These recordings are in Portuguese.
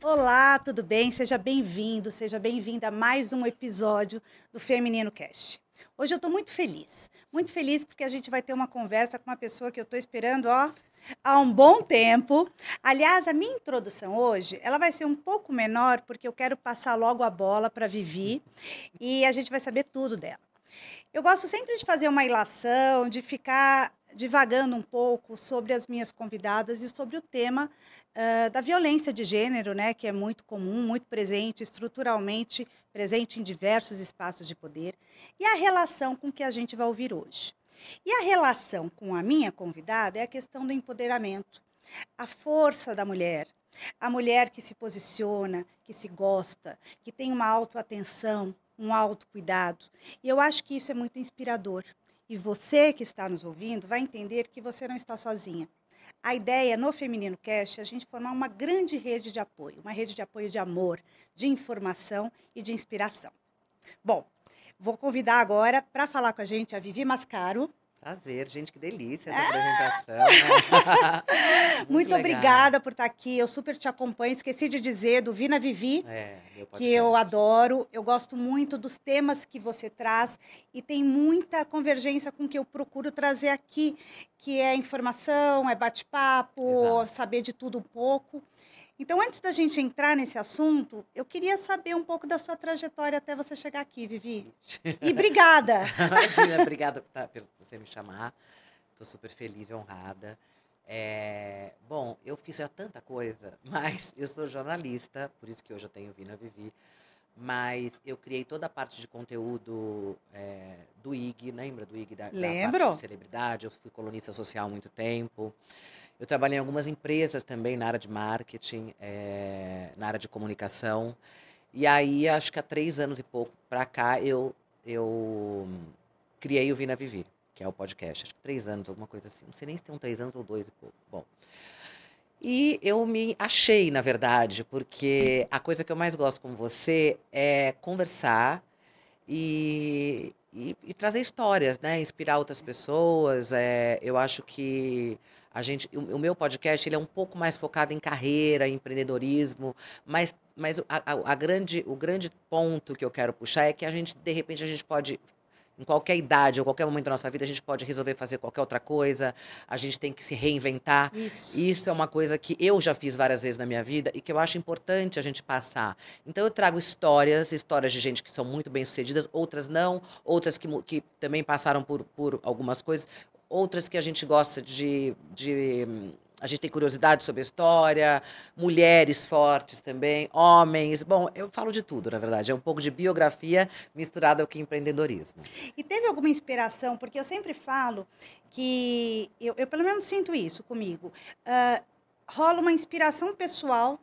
Olá, tudo bem? Seja bem-vindo, seja bem-vinda a mais um episódio do Feminino Cast. Hoje eu estou muito feliz porque a gente vai ter uma conversa com uma pessoa que eu estou esperando, há um bom tempo. Aliás, a minha introdução hoje, ela vai ser um pouco menor porque eu quero passar logo a bola para a Vivi e a gente vai saber tudo dela. Eu gosto sempre de fazer uma ilação, de ficar divagando um pouco sobre as minhas convidadas e sobre o tema da violência de gênero, né, que é muito comum, muito presente, estruturalmente presente em diversos espaços de poder, e a relação com que a gente vai ouvir hoje. E a relação com a minha convidada é a questão do empoderamento, a força da mulher, a mulher que se posiciona, que se gosta, que tem uma autoatenção, um autocuidado. E eu acho que isso é muito inspirador. E você que está nos ouvindo vai entender que você não está sozinha. A ideia no Feminino Cast é a gente formar uma grande rede de apoio, uma rede de apoio de amor, de informação e de inspiração. Bom, vou convidar agora para falar com a gente a Vivi Mascaro. Prazer, gente, que delícia essa apresentação, né? Muito legal. obrigada por estar aqui, eu super te acompanho. Esqueci de dizer do Vina Vivi, Meu que eu podcast. adoro. Eu gosto muito dos temas que você traz e tem muita convergência com o que eu procuro trazer aqui, que é informação, é bate-papo, Exato. saber de tudo um pouco. Então, antes da gente entrar nesse assunto, eu queria saber um pouco da sua trajetória até você chegar aqui, Vivi. E obrigada! Imagina, obrigada por você me chamar. Estou super feliz e honrada. Bom, eu fiz já tanta coisa, mas eu sou jornalista, por isso que hoje eu tenho Vina Vivi. Mas eu criei toda a parte de conteúdo do IG, lembra do IG, da parte Lembro. de celebridade? Eu fui colunista social há muito tempo. Eu trabalhei em algumas empresas também na área de marketing, na área de comunicação. E aí, acho que há 3 anos e pouco pra cá, eu criei o Vina Vivi, que é o podcast. Acho que 3 anos, alguma coisa assim. Não sei nem se tem 3 anos ou 2 e pouco. Bom. E eu me achei, na verdade, porque a coisa que eu mais gosto com você é conversar e trazer histórias, né? Inspirar outras pessoas. Eu acho que o meu podcast ele é um pouco mais focado em carreira, em empreendedorismo, mas o grande ponto que eu quero puxar é que de repente, a gente pode, em qualquer idade ou qualquer momento da nossa vida, a gente pode resolver fazer qualquer outra coisa, a gente tem que se reinventar. Isso. E isso é uma coisa que eu já fiz várias vezes na minha vida e que eu acho importante a gente passar. Então eu trago histórias de gente que são muito bem-sucedidas, outras não, outras que também passaram por algumas coisas, outras que a gente gosta a gente tem curiosidade sobre a história, mulheres fortes também, homens. Bom, eu falo de tudo, na verdade. É um pouco de biografia misturada ao que empreendedorismo. E teve alguma inspiração? Porque eu sempre falo que, eu pelo menos sinto isso comigo, rola uma inspiração pessoal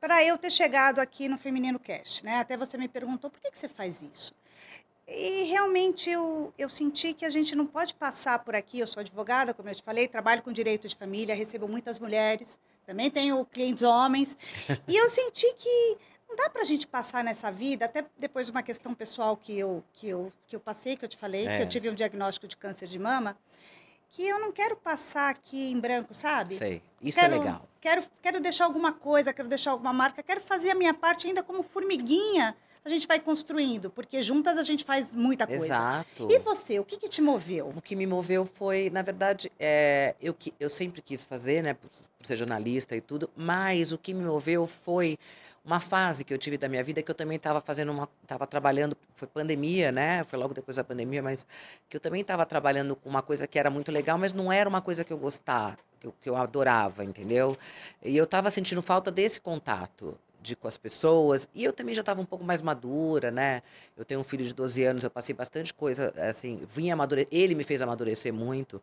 para eu ter chegado aqui no Feminino Cast, né? Até você me perguntou, por que você faz isso? E realmente eu senti que a gente não pode passar por aqui. Eu sou advogada, como eu te falei, trabalho com direito de família, recebo muitas mulheres, também tenho clientes homens. E eu senti que não dá para a gente passar nessa vida, até depois de uma questão pessoal que eu passei, que eu te falei, que eu tive um diagnóstico de câncer de mama, que eu não quero passar aqui em branco, sabe? Sei, isso é legal. Quero deixar alguma coisa, quero deixar alguma marca, quero fazer a minha parte ainda como formiguinha. A gente vai construindo, porque juntas a gente faz muita coisa. Exato. E você, o que te moveu? O que me moveu foi, na verdade, eu sempre quis fazer, né, por ser jornalista e tudo, mas o que me moveu foi uma fase que eu tive da minha vida que eu também estava estava trabalhando, foi pandemia, né, foi logo depois da pandemia, mas que eu também estava trabalhando com uma coisa que era muito legal, mas não era uma coisa que eu gostava, que eu adorava, entendeu? E eu estava sentindo falta desse contato. Com as pessoas, e eu também já estava um pouco mais madura, né? Eu tenho um filho de 12 anos, eu passei bastante coisa, assim, ele me fez amadurecer muito,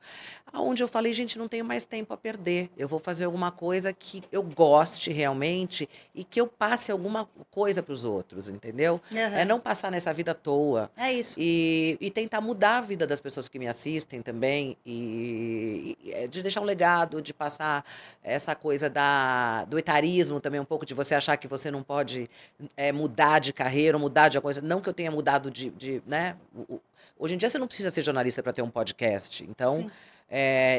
aonde eu falei, gente, não tenho mais tempo a perder, eu vou fazer alguma coisa que eu goste realmente e que eu passe alguma coisa para os outros, entendeu? É não passar nessa vida à toa. É isso. E tentar mudar a vida das pessoas que me assistem também, de deixar um legado, de passar essa coisa do etarismo também, um pouco de você achar que você não pode mudar de carreira, ou mudar de coisa. Não que eu tenha mudado né? Hoje em dia você não precisa ser jornalista para ter um podcast. Então,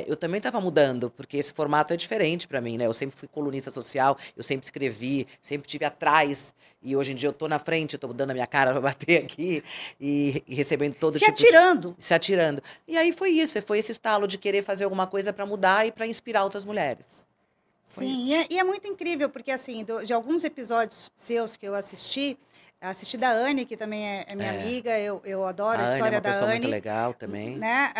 eu também estava mudando, porque esse formato é diferente para mim, né? Eu sempre fui colunista social, eu sempre escrevi, sempre estive atrás, e hoje em dia eu tô na frente, eu tô dando a minha cara para bater aqui, e recebendo todo Se tipo atirando. se atirando. E aí foi isso, foi esse estalo de querer fazer alguma coisa para mudar e para inspirar outras mulheres. Foi Sim, isso. e é muito incrível, porque assim, de alguns episódios seus que eu assisti da Anne, que também é minha É. amiga, eu adoro A a Anne é história uma da pessoa muito Anne, legal também. né?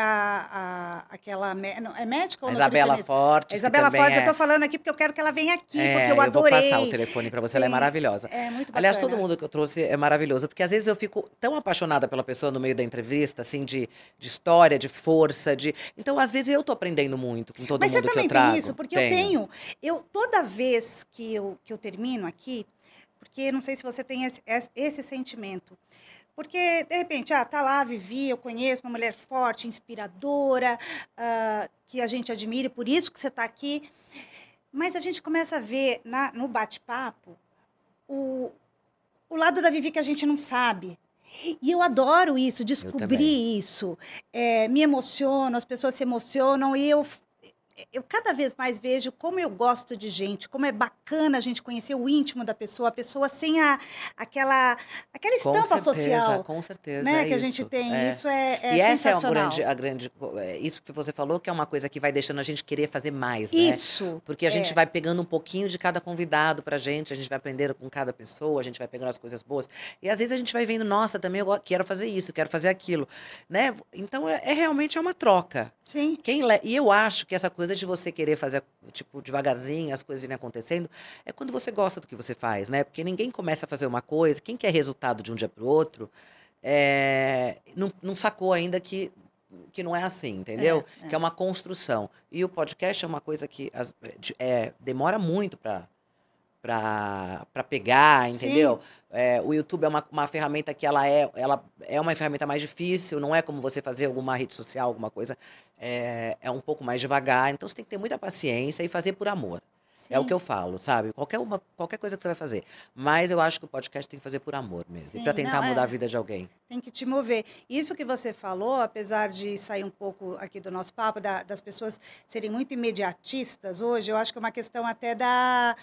Aquela, não, é médica ou A Isabela nutricionista? A Fortes, que Isabela também Fortes, eu é. estou falando aqui porque eu quero que ela venha aqui, porque eu Eu vou passar o adorei. telefone para você, ela é Sim, maravilhosa. é muito Aliás, todo bacana. mundo que eu trouxe é maravilhoso, porque às vezes eu fico tão apaixonada pela pessoa no meio da entrevista, assim, de história, de força, de. Então, às vezes, eu tô aprendendo muito com todo Mas você mundo que eu também tem isso? trago. Porque Tenho. eu toda vez que eu termino aqui, porque não sei se você tem esse sentimento, porque, de repente, tá lá, a Vivi, eu conheço uma mulher forte, inspiradora, que a gente admira, e por isso que você está aqui. Mas a gente começa a ver no bate-papo o, o lado da Vivi que a gente não sabe. E eu adoro isso, Eu também. descobrir isso. Me emociono, as pessoas se emocionam e eu cada vez mais vejo como eu gosto de gente, como é bacana a gente conhecer o íntimo da pessoa, a pessoa sem aquela estampa social, Com certeza, né, é que a gente isso. tem. É. Isso é E essa é sensacional. isso que você falou, que é uma coisa que vai deixando a gente querer fazer mais, né? Isso, Porque a gente vai pegando um pouquinho de cada convidado pra gente, a gente vai aprendendo com cada pessoa, a gente vai pegando as coisas boas. E às vezes a gente vai vendo, nossa, também eu quero fazer isso, quero fazer aquilo, né? Então realmente é uma troca. sim. E eu acho que essa coisa de você querer fazer, tipo, devagarzinho, as coisas irem acontecendo, é quando você gosta do que você faz, né? Porque ninguém começa a fazer uma coisa, quem quer resultado de um dia para o outro, não sacou ainda que não é assim, entendeu? Que é uma construção. E o podcast é uma coisa que demora muito para pegar, entendeu? Sim. O YouTube é uma ferramenta que ela é uma ferramenta mais difícil, não é como você fazer alguma rede social, alguma coisa. É um pouco mais devagar, então você tem que ter muita paciência e fazer por amor. É o que Sim, eu falo, sabe? Qualquer coisa que você vai fazer. Mas eu acho que o podcast tem que fazer por amor mesmo. E para sim, não, tentar mudar a vida de alguém. tem que te mover. Isso que você falou, apesar de sair um pouco aqui do nosso papo, das pessoas serem muito imediatistas hoje, eu acho que é uma questão até da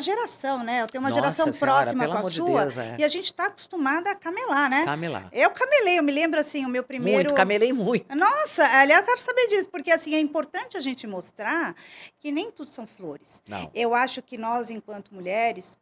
geração, né? Eu tenho uma geração Nossa Senhora, próxima pelo com a amor de sua Deus, é. e a gente está acostumada a camelar, né? Camelar. Eu camelei, eu me lembro assim, o meu primeiro. Muito, camelei muito. Nossa, aliás, eu quero saber disso, porque assim, é importante a gente mostrar que nem tudo são flores. Não. Eu acho que nós, enquanto mulheres,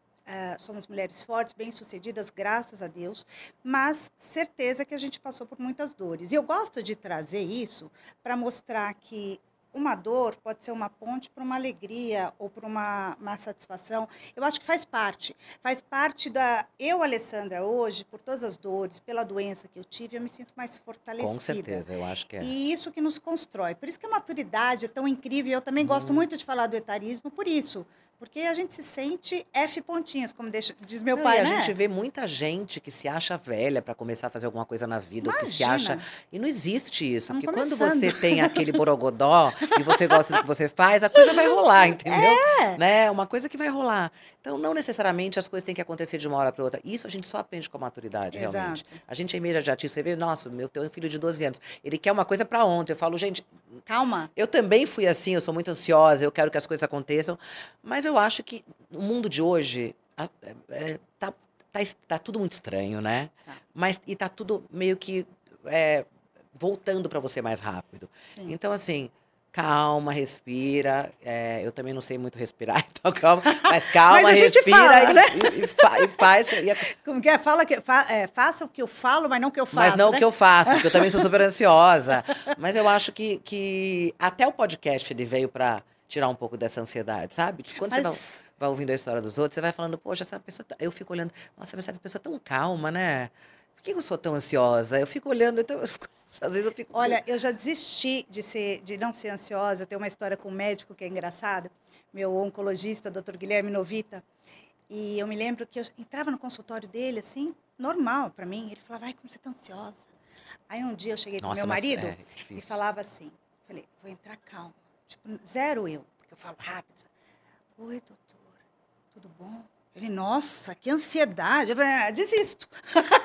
somos mulheres fortes, bem-sucedidas, graças a Deus, mas certeza que a gente passou por muitas dores. E eu gosto de trazer isso para mostrar que uma dor pode ser uma ponte para uma alegria ou para uma satisfação. Eu acho que faz parte. Faz parte da... Eu, Alessandra, hoje, por todas as dores, pela doença que eu tive, eu me sinto mais fortalecida. Com certeza, eu acho que é. E isso que nos constrói. Por isso que a maturidade é tão incrível. Eu também gosto muito de falar do etarismo por isso. Porque a gente se sente F pontinhos, como diz meu Não, pai, e a né? gente vê muita gente que se acha velha para começar a fazer alguma coisa na vida, ou que se Imagina. acha. E não existe isso. Estamos Porque quando começando. você tem aquele borogodó e você gosta do que você faz, a coisa vai rolar, entendeu? Né? Uma coisa que vai rolar. Então, não necessariamente as coisas têm que acontecer de uma hora para outra. Isso a gente só aprende com a maturidade, realmente. Exato. A gente é imediatista. Você vê, nossa, tem um filho de 12 anos. Ele quer uma coisa para ontem. Eu falo, gente, Calma. eu também fui assim, eu sou muito ansiosa, eu quero que as coisas aconteçam. Mas eu acho que o mundo de hoje tá tudo muito estranho, né? Tá. E tá tudo meio que voltando para você mais rápido. Sim. Então, assim, calma, respira. Eu também não sei muito respirar, então calma. Mas calma, Mas a gente respira fala, né? e faz. Como que é? Faça o que eu falo, mas não o que eu faço, Mas não né? o que eu faço, porque eu também sou super ansiosa. Mas eu acho que até o podcast ele veio para tirar um pouco dessa ansiedade, sabe? Quando você vai ouvindo a história dos outros, você vai falando, poxa, essa pessoa. Eu fico olhando, nossa, mas essa pessoa é tão calma, né? Por que eu sou tão ansiosa? Eu fico olhando, então, às vezes eu fico. Olha, eu já desisti de não ser ansiosa. Eu tenho uma história com um médico que é engraçada, meu oncologista, Dr. Guilherme Novita. E eu me lembro que eu entrava no consultório dele, assim, normal para mim. Ele falava, ai, como você tá ansiosa. Aí um dia eu cheguei com meu marido e falava assim, falei, vou entrar calma. Tipo, zero eu, porque eu falo rápido. Oi, doutor, tudo bom? Ele, nossa, que ansiedade. Eu falei, desisto.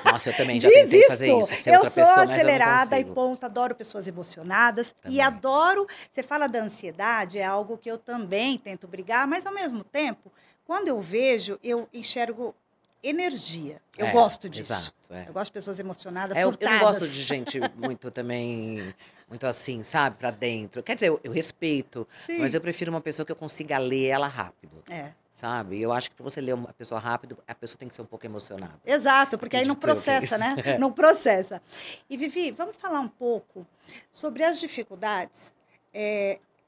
Nossa, eu também já tentei fazer Desisto. isso, ser Eu outra sou pessoa, mas eu não acelerada e consigo. ponto. Adoro pessoas emocionadas. E Também. adoro. Você fala da ansiedade, é algo que eu também tento brigar, mas ao mesmo tempo, quando eu vejo, eu enxergo energia. Eu gosto disso. Exato, é. Eu gosto de pessoas emocionadas, Eu não gosto surtadas. de gente muito também, muito assim, sabe, pra dentro. Quer dizer, eu respeito, mas Sim. eu prefiro uma pessoa que eu consiga ler ela rápido, É. sabe? Eu acho que pra você ler uma pessoa rápido, a pessoa tem que ser um pouco emocionada. Exato, porque aí não Acredito eu que é processa, isso. né? Não processa. E, Vivi, vamos falar um pouco sobre as dificuldades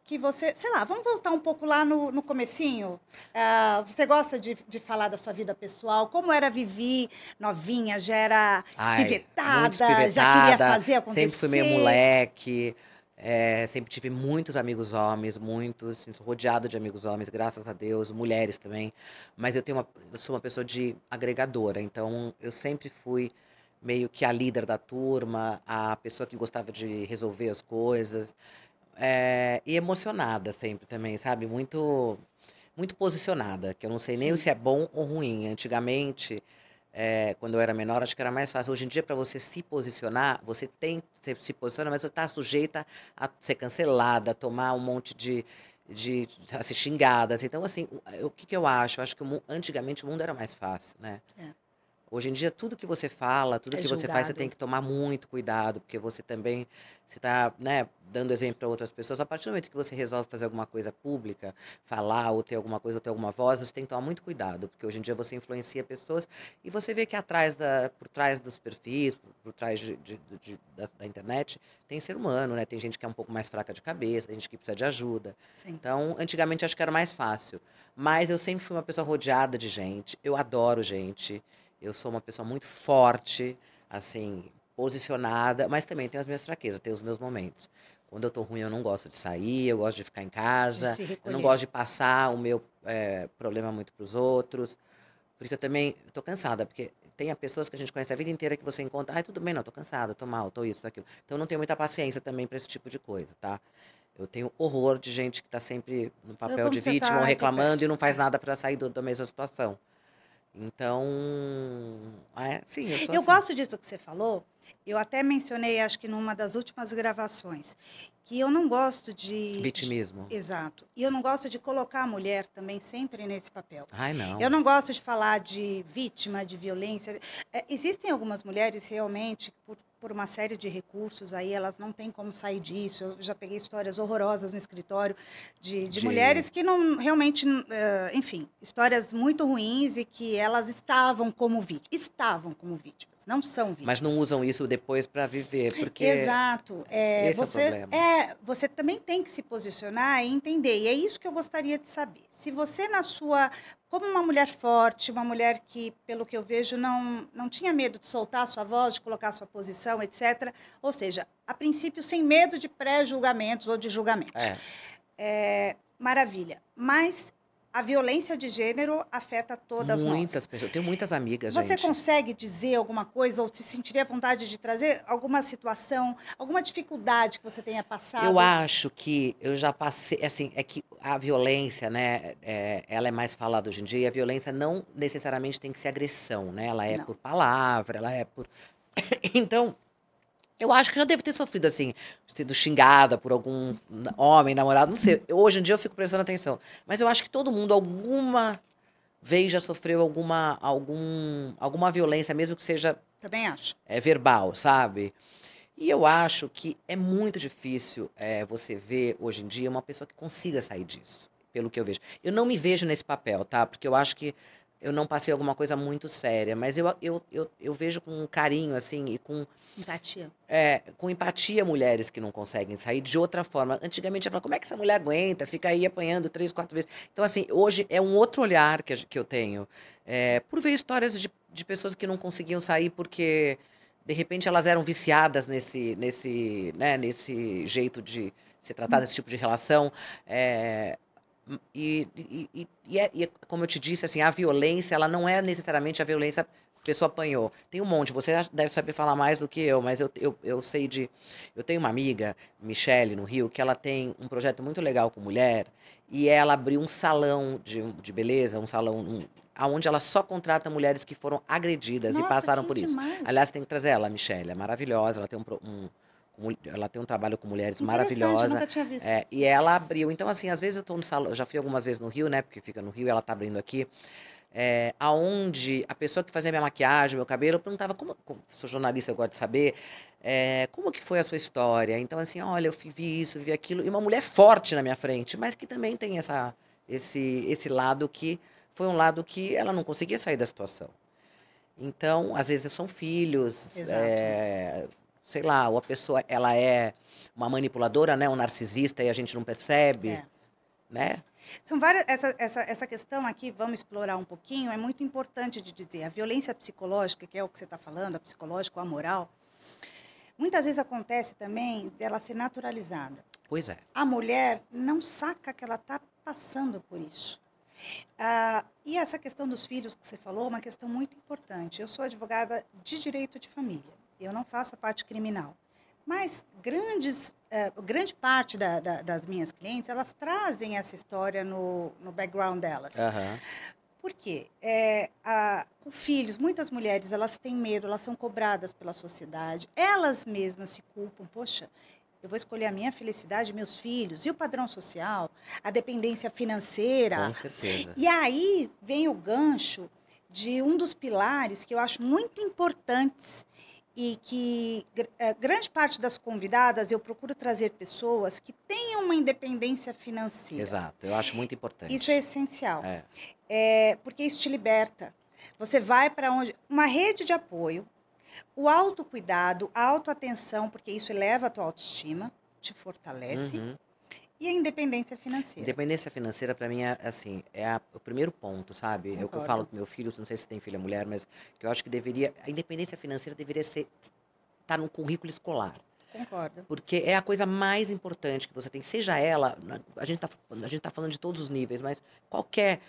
que você... Sei lá, vamos voltar um pouco lá no comecinho. Você gosta de falar da sua vida pessoal? Como era Vivi, novinha, já era Ai, muito espivetada, já queria espivetada, fazer sempre fui meio acontecer? moleque, sempre tive muitos amigos homens, muitos, assim, sou rodeada de amigos homens, graças a Deus, mulheres também. Mas eu sou uma pessoa de agregadora, então eu sempre fui meio que a líder da turma, a pessoa que gostava de resolver as coisas, e emocionada sempre também, sabe? Muito posicionada, que eu não sei nem Sim, se é bom ou ruim. Antigamente, quando eu era menor, acho que era mais fácil. Hoje em dia, para você se posicionar, você se posiciona, mas você está sujeita a ser cancelada, a tomar um monte a ser xingada. Assim. Então, assim, o que que eu acho? Eu acho que antigamente o mundo era mais fácil, né? é, Hoje em dia, tudo que você fala, tudo é que você faz, você tem julgado. que tomar muito cuidado, porque você também, você está, né, dando exemplo para outras pessoas. A partir do momento que você resolve fazer alguma coisa pública, falar ou ter alguma coisa, ou ter alguma voz, você tem que tomar muito cuidado, porque hoje em dia você influencia pessoas e você vê que por trás dos perfis, por trás da internet, tem ser humano, né? Tem gente que é um pouco mais fraca de cabeça, tem gente que precisa de ajuda. Sim. Então, antigamente acho que era mais fácil. Mas eu sempre fui uma pessoa rodeada de gente. Eu adoro gente. Eu sou uma pessoa muito forte, assim, posicionada, mas também tenho as minhas fraquezas, tenho os meus momentos. Quando eu tô ruim, eu não gosto de sair, eu gosto de ficar em De casa, se eu não recolher. gosto de passar o meu problema muito para os outros, porque eu também tô cansada, porque tem pessoas que a gente conhece a vida inteira que você encontra, ai, tudo bem, não, tô cansada, tô mal, tô isso, tô aquilo. Então eu não tenho muita paciência também para esse tipo de coisa, tá? Eu tenho horror de gente que tá sempre no papel Como de você vítima ou tá? Ai, que reclamando e péssimo. não faz nada para sair da mesma situação. Então, sim, eu sou Eu assim. gosto disso que você falou. Eu até mencionei, acho que numa das últimas gravações, que eu não gosto Vitimismo. Exato. E eu não gosto de colocar a mulher também sempre nesse papel. Ai, Eu não. não gosto de falar de vítima, de violência. Existem algumas mulheres realmente, por uma série de recursos aí, elas não têm como sair disso. Eu já peguei histórias horrorosas no escritório de De... mulheres que não realmente, enfim, histórias muito ruins e que elas estavam como vítimas. Estavam como vítimas, não são Mas não vítimas. usam isso depois para viver, porque Exato. esse é o problema. Você também tem que se posicionar e entender. E é isso que eu gostaria de saber. Se você, como uma mulher forte, uma mulher que, pelo que eu vejo, não tinha medo de soltar a sua voz, de colocar a sua posição, etc. Ou seja, a princípio, sem medo de pré-julgamentos ou de julgamentos. É, Maravilha. Mas a violência de gênero afeta todas muitas nós. pessoas. Eu tenho muitas amigas, Você gente. consegue dizer alguma coisa ou se sentiria vontade de trazer alguma situação, alguma dificuldade que você tenha Eu passado? acho que eu já passei, assim, é que a violência, né, ela é mais falada hoje em dia, e a violência não necessariamente tem que ser agressão, né? Ela é Não. por palavra, ela é por. Então, eu acho que já devo ter sofrido, assim, sido xingada por algum homem, namorado, não sei. Hoje em dia eu fico prestando atenção. Mas eu acho que todo mundo, alguma vez, já sofreu alguma violência, mesmo que seja Também acho. verbal, sabe? E eu acho que é muito difícil você ver, hoje em dia, uma pessoa que consiga sair disso, pelo que eu vejo. Eu não me vejo nesse papel, tá? Porque eu acho que eu não passei alguma coisa muito séria, mas eu vejo com carinho, assim, e Empatia. com empatia mulheres que não conseguem sair de outra forma. Antigamente eu falava, como é que essa mulher aguenta? Fica aí apanhando 3, 4 vezes. Então, assim, hoje é um outro olhar que eu tenho. Por ver histórias de pessoas que não conseguiam sair porque, de repente, elas eram viciadas nesse jeito de se tratar, nesse tipo de relação. É, como eu te disse, assim, a violência, ela não é necessariamente a violência a pessoa apanhou. Tem um monte, você deve saber falar mais do que eu, mas eu sei de. Eu tenho uma amiga, Michele, no Rio, que ela tem um projeto muito legal com mulher, e ela abriu um salão de beleza, um salão aonde ela só contrata mulheres que foram agredidas e Nossa, passaram que por isso. demais. Aliás, tem que trazer ela, a Michelle, é maravilhosa, ela tem ela tem um trabalho com mulheres Interessante, eu maravilhosa. nunca tinha visto. E ela abriu. Então, assim, às vezes eu tô no salão, eu já fui algumas vezes no Rio, né? Porque fica no Rio, ela tá abrindo aqui. Aonde a pessoa que fazia minha maquiagem, meu cabelo, eu perguntava, sou jornalista, eu gosto de saber, como que foi a sua história? Então, assim, olha, eu vi isso, vi aquilo, e uma mulher forte na minha frente, mas que também tem esse lado que foi um lado que ela não conseguia sair da situação. Então, às vezes são filhos, Exato. sei lá, ou a pessoa, ela é uma manipuladora, né, um narcisista e a gente não percebe, É. né? São várias. Essa questão aqui, vamos explorar um pouquinho, é muito importante de dizer. A violência psicológica, que é o que você está falando, a psicológica ou a moral, muitas vezes acontece também dela ser naturalizada. Pois é. A mulher não saca que ela está passando por isso. E essa questão dos filhos que você falou é uma questão muito importante. Eu sou advogada de direito de família. Eu não faço a parte criminal. Mas grande parte das minhas clientes, elas trazem essa história no background delas. Aham. Por quê? Com filhos, muitas mulheres, elas têm medo, elas são cobradas pela sociedade, elas mesmas se culpam. Poxa, eu vou escolher a minha felicidade, meus filhos, e o padrão social, a dependência financeira. Com certeza. E aí vem o gancho de um dos pilares que eu acho muito importantes e que grande parte das convidadas eu procuro trazer pessoas que tenham uma independência financeira. Exato, eu acho muito importante. Isso é essencial, É. porque isso te liberta. Você vai para onde? Uma rede de apoio, o autocuidado, a autoatenção, porque isso eleva a tua autoestima, te fortalece, Uhum. e a independência financeira. Independência financeira, para mim, é assim, o primeiro ponto, sabe? É o que eu Concordo. falo com meu filho, não sei se tem filha mulher, mas que eu acho que a independência financeira deveria estar no currículo escolar. Concordo. Porque é a coisa mais importante que você tem, seja ela, a gente tá falando de todos os níveis, mas qualquer,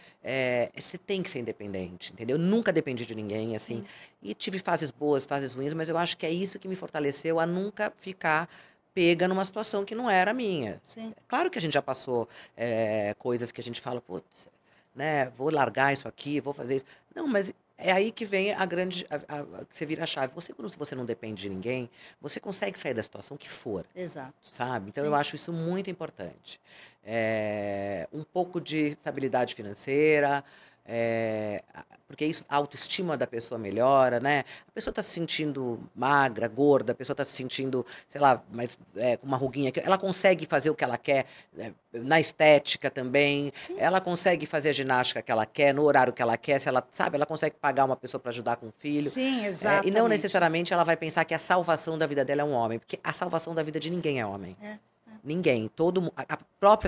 você tem que ser independente, entendeu? Eu nunca dependi de ninguém, assim, Sim. e tive fases boas, fases ruins, mas eu acho que é isso que me fortaleceu a nunca ficar pega numa situação que não era minha. Sim. Claro que a gente já passou coisas que a gente fala, putz, né, vou largar isso aqui, vou fazer isso. Não, mas é aí que vem que você vira a chave. Quando você não depende de ninguém, você consegue sair da situação que for, Exato. sabe? Então, Sim. eu acho isso muito importante. Um pouco de estabilidade financeira, porque isso, a autoestima da pessoa melhora, né? A pessoa está se sentindo magra, gorda, a pessoa está se sentindo, sei lá, com uma ruguinha. Ela consegue fazer o que ela quer, na estética também. Sim. Ela consegue fazer a ginástica que ela quer, no horário que ela quer. Se ela, sabe, ela consegue pagar uma pessoa para ajudar com o filho. Sim, E exatamente. não necessariamente ela vai pensar que a salvação da vida dela é um homem, porque a salvação da vida de ninguém é homem. Ninguém.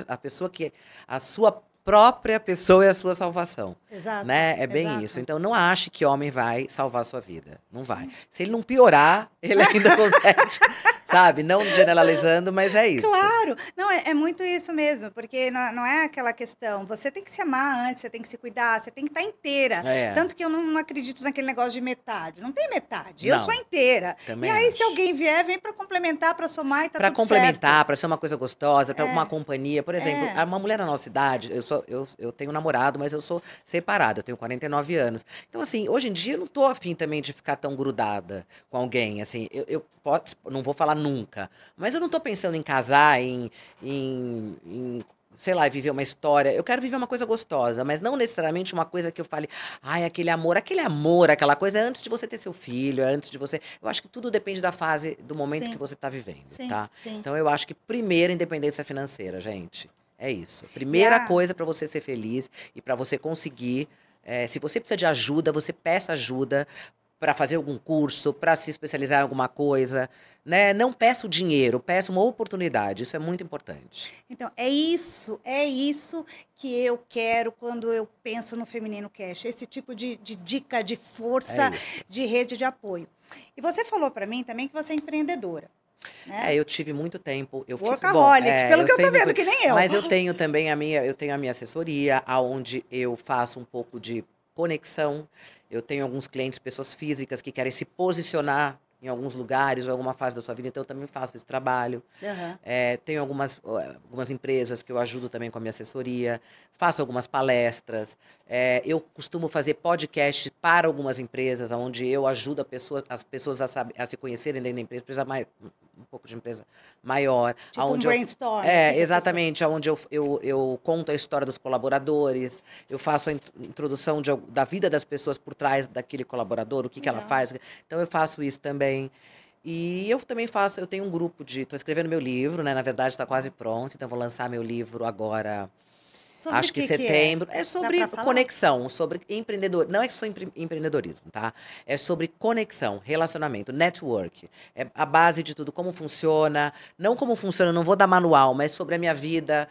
A pessoa que. A sua própria pessoa é a sua salvação. Exato. Né? É bem exato. isso. Então, não ache que homem vai salvar a sua vida. Não vai. Se ele não piorar, ele ainda consegue. Sabe? Não generalizando, mas é isso. Claro, não, é muito isso mesmo, porque não é aquela questão, você tem que se amar antes, você tem que se cuidar, você tem que estar inteira. Tanto que eu não acredito naquele negócio de metade, não tem metade, eu Não, sou inteira. também E aí, acho. se alguém vier, vem para complementar, para somar e tá Pra tudo complementar, certo. para ser uma coisa gostosa, para uma companhia. Por exemplo, É. uma mulher na nossa idade, eu tenho namorado, mas eu sou separada, eu tenho 49 anos. Então, assim, hoje em dia eu não tô afim também de ficar tão grudada com alguém, assim, não vou falar nunca, mas eu não tô pensando em casar, sei lá, viver uma história. Eu quero viver uma coisa gostosa, mas não necessariamente uma coisa que eu fale, ai, aquele amor, aquela coisa é antes de você ter seu filho, é antes de você. Eu acho que tudo depende da fase, do momento Sim. que você tá vivendo, Sim, tá? sim. Então eu acho que primeiro independência financeira, gente. É isso. Primeira coisa para você ser feliz e para você conseguir. Se você precisa de ajuda, você peça ajuda para fazer algum curso, para se especializar em alguma coisa, né? Não peça o dinheiro, peça uma oportunidade. Isso é muito importante. Então, é isso que eu quero quando eu penso no Feminino Cash, esse tipo de dica, de força, de rede de apoio. E você falou para mim também que você é empreendedora. Né? Eu tive muito tempo. Eu Workaholic, pelo que eu tô vendo, que nem eu. Mas eu tenho também a minha assessoria, onde eu faço um pouco de conexão. Eu tenho alguns clientes, pessoas físicas que querem se posicionar em alguns lugares, ou alguma fase da sua vida, então eu também faço esse trabalho. Aham. Tenho algumas empresas que eu ajudo também com a minha assessoria, faço algumas palestras, eu costumo fazer podcast para algumas empresas, onde eu ajudo as pessoas a se conhecerem dentro da empresa um pouco de empresa maior. Tipo um aonde brainstorm. Assim, que as pessoas- exatamente, onde eu conto a história dos colaboradores, eu faço a introdução da vida das pessoas por trás daquele colaborador, o que ela Legal. faz. Então eu faço isso também. E eu também eu tenho um grupo estou escrevendo meu livro, né? Na verdade está quase pronto, então vou lançar meu livro agora, Sobre acho o que que setembro. é? É Dá sobre pra falar? conexão, sobre empreendedor. Não é só empreendedorismo, tá? É sobre conexão, relacionamento, network. É a base de tudo, como funciona. Não como funciona, não vou dar manual, mas sobre a minha vida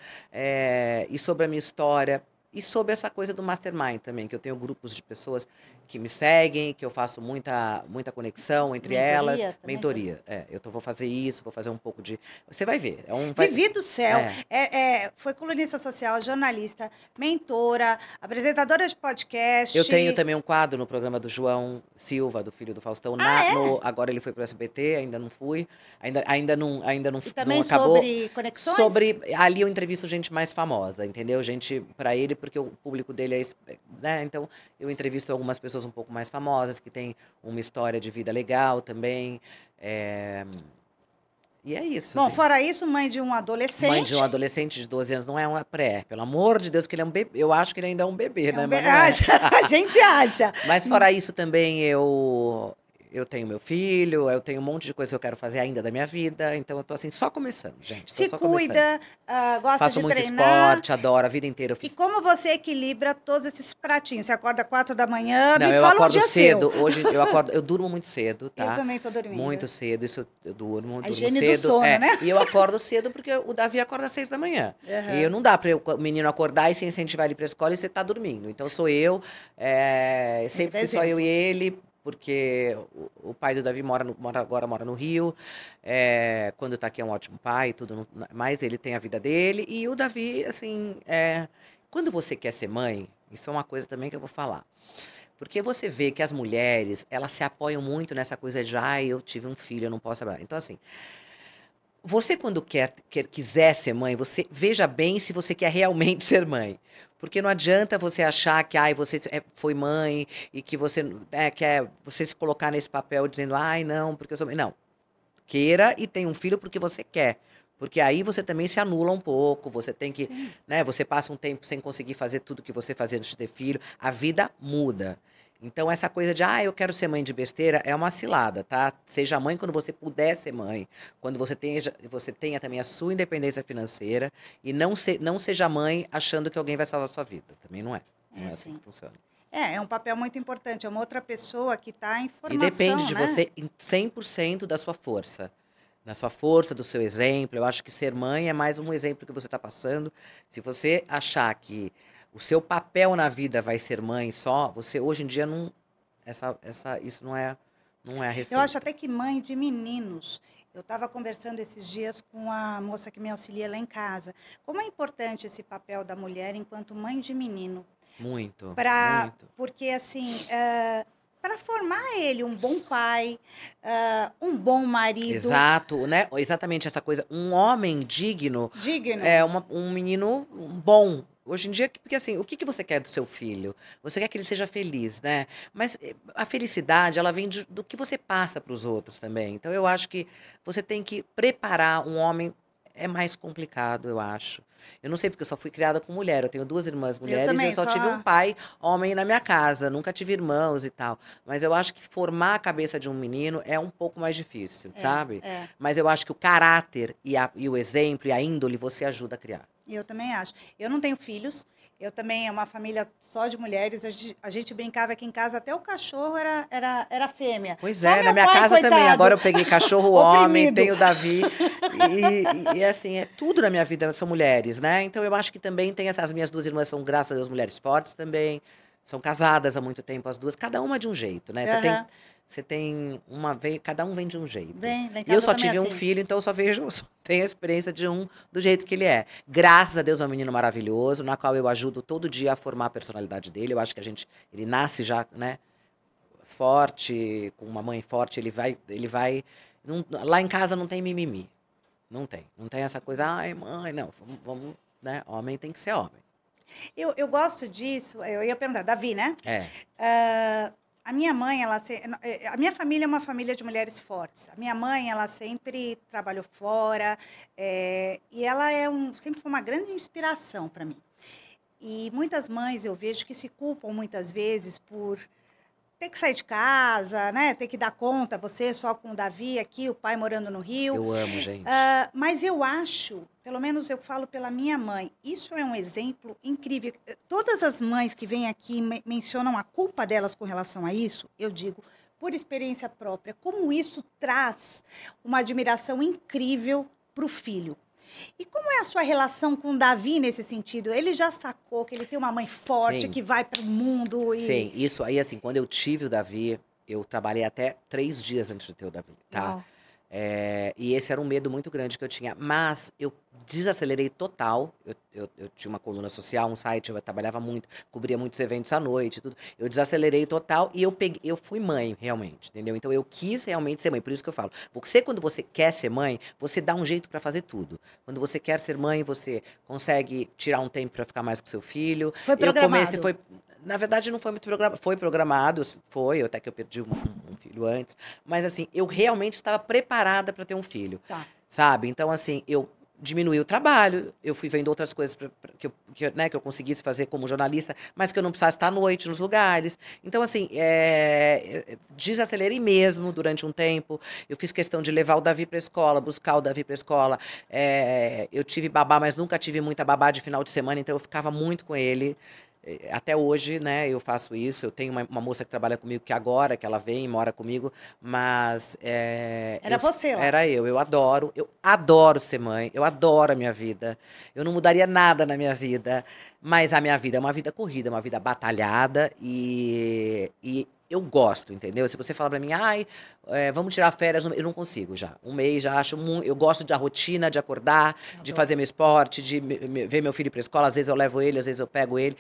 e sobre a minha história. E sobre essa coisa do mastermind também, que eu tenho grupos de pessoas que me seguem, que eu faço muita conexão entre elas. Mentoria também? Mentoria. Vou fazer isso, vou fazer um pouco de. Você vai ver. Vivi do céu. É. Foi colunista social, jornalista, mentora, apresentadora de podcast. Eu tenho também um quadro no programa do João Silva, do filho do Faustão. Agora ele foi pro SBT, ainda não fui. Ainda não E também não acabou. sobre conexões? Ali eu entrevisto gente mais famosa, entendeu? Gente para ele, porque o público dele né? Então eu entrevisto algumas pessoas um pouco mais famosas, que têm uma história de vida legal também. E é isso. Bom, assim. fora isso, mãe de um adolescente. Mãe de um adolescente de 12 anos não é uma pré. Pelo amor de Deus, que ele é um bebê. Eu acho que ele ainda é um bebê, né? Mas não é. A gente acha. Mas fora isso também eu tenho meu filho, eu tenho um monte de coisa que eu quero fazer ainda da minha vida. Então eu tô assim, só começando, gente. Se só começando. cuida, gosta Faço de muito treinar. esporte, adoro a vida inteira. Eu E fiz... como você equilibra todos esses pratinhos? Você acorda 4 da manhã, Não, me eu fala um acordo dia cedo. seu. Hoje eu durmo muito cedo, tá? Eu também tô dormindo. Muito cedo, isso eu durmo higiene cedo. do sono, né? E eu acordo cedo porque o Davi acorda às 6 da manhã. Uhum. E eu não dá para o menino acordar e se incentivar ele para a escola e você tá dormindo. Então sou eu, sempre fui só eu e ele, porque o pai do Davi agora mora no Rio. Quando tá aqui é um ótimo pai, tudo, mas ele tem a vida dele. E o Davi, assim, quando você quer ser mãe, isso é uma coisa também que eu vou falar. Porque você vê que as mulheres, elas se apoiam muito nessa coisa de, eu tive um filho, eu não posso trabalhar. Então, assim, você quando quiser ser mãe, você veja bem se você quer realmente ser mãe. Porque não adianta você achar que você foi mãe e que você quer você se colocar nesse papel dizendo, não, porque eu sou mãe. Não. Queira e tenha um filho porque você quer. Porque aí você também se anula um pouco, você tem que, né, você passa um tempo sem conseguir fazer tudo que você fazia antes de ter filho, a vida muda. Então essa coisa de, eu quero ser mãe de besteira, é uma cilada, tá? Seja mãe quando você puder ser mãe, quando você tenha também a sua independência financeira e não seja mãe achando que alguém vai salvar a sua vida, também não é. Não é assim que funciona. É um papel muito importante, é uma outra pessoa que está em formação, E depende de né? você em 100% da sua força. Na sua força, do seu exemplo. Eu acho que ser mãe é mais um exemplo que você está passando. Se você achar que o seu papel na vida vai ser mãe só, você hoje em dia não... isso não é a receita. Eu acho até que mãe de meninos... Eu estava conversando esses dias com a moça que me auxilia lá em casa. Como é importante esse papel da mulher enquanto mãe de menino. Muito, muito. Porque, assim, para formar ele um bom pai, um bom marido. Exato, né? Exatamente essa coisa. Um homem digno. Digno. Um menino bom. Hoje em dia, porque assim, o que você quer do seu filho? Você quer que ele seja feliz, né? Mas a felicidade, ela vem do que você passa para os outros também. Então, eu acho que você tem que preparar um homem. É mais complicado, eu acho. Eu não sei, porque eu só fui criada com mulher. Eu tenho 2 irmãs mulheres e eu só tive um pai homem na minha casa. Nunca tive irmãos e tal. Mas eu acho que formar a cabeça de um menino é um pouco mais difícil, sabe? Mas eu acho que o caráter e o exemplo e a índole você ajuda a criar. Eu também acho. Eu não tenho filhos. Eu também, é uma família só de mulheres. A gente brincava aqui em casa, até o cachorro era fêmea. Pois só na minha casa coitado. Também. Agora eu peguei cachorro homem, tenho o Davi. E assim, tudo na minha vida são mulheres, né? Então eu acho que também tem as minhas 2 irmãs são, graças a Deus, mulheres fortes também. São casadas há muito tempo as 2, cada uma de um jeito, né? Você tem cada um vem de um jeito. E eu só tive um filho, então eu só tenho a experiência de do jeito que ele é. Graças a Deus é um menino maravilhoso, na qual eu ajudo todo dia a formar a personalidade dele. Eu acho que ele nasce já, né? forte, com uma mãe forte, lá em casa não tem mimimi. Não tem. Não tem essa coisa, ai, mãe, não, vamos, né? Homem tem que ser homem. Eu gosto disso, eu ia perguntar, Davi, né? É. A minha mãe, a minha família é uma família de mulheres fortes. A minha mãe, ela sempre trabalhou fora, e ela sempre foi uma grande inspiração para mim. E muitas mães eu vejo que se culpam muitas vezes por ter que sair de casa, né? Ter que dar conta, você só com o Davi aqui, o pai morando no Rio. Eu amo, gente. Mas eu acho, pelo menos eu falo pela minha mãe, isso é um exemplo incrível. Todas as mães que vêm aqui mencionam a culpa delas com relação a isso, eu digo, por experiência própria, como isso traz uma admiração incrível para o filho. E como é a sua relação com o Davi nesse sentido? Ele já sacou que ele tem uma mãe forte, Sim. que vai para o mundo e... Sim, isso aí, assim, quando eu tive o Davi, eu trabalhei até 3 dias antes de ter o Davi, tá? Uau. E esse era um medo muito grande que eu tinha. Mas eu desacelerei total. Eu tinha uma coluna social, um site, eu trabalhava muito, cobria muitos eventos à noite, tudo. Eu desacelerei total e eu fui mãe, realmente, entendeu? Então eu quis realmente ser mãe. Por isso que eu falo, quando você quer ser mãe, você dá um jeito pra fazer tudo. Quando você quer ser mãe, você consegue tirar um tempo pra ficar mais com seu filho. Foi programado. Na verdade, não foi muito programado. Foi programado, até que eu perdi um filho antes. Mas, assim, eu realmente estava preparada para ter um filho. Tá. Sabe? Então, assim, eu diminuí o trabalho, eu fui vendo outras coisas que eu conseguisse fazer como jornalista, mas que eu não precisasse estar à noite nos lugares. Então, assim, desacelerei mesmo durante um tempo. Eu fiz questão de levar o Davi para a escola, buscar o Davi para a escola. Eu tive babá, mas nunca tive muita babá de final de semana, então eu ficava muito com ele. Até hoje, né, eu faço isso. Eu tenho uma moça que trabalha comigo que agora, que ela vem e mora comigo, mas... Era você lá. Era eu adoro ser mãe, eu adoro a minha vida. Eu não mudaria nada na minha vida, mas a minha vida é uma vida corrida, uma vida batalhada e eu gosto, entendeu? Se você fala pra mim, vamos tirar férias, eu não consigo já. Um mês já acho muito. Eu gosto da rotina, de acordar, de fazer meu esporte, de ver meu filho pra escola. Às vezes eu levo ele, às vezes eu pego ele.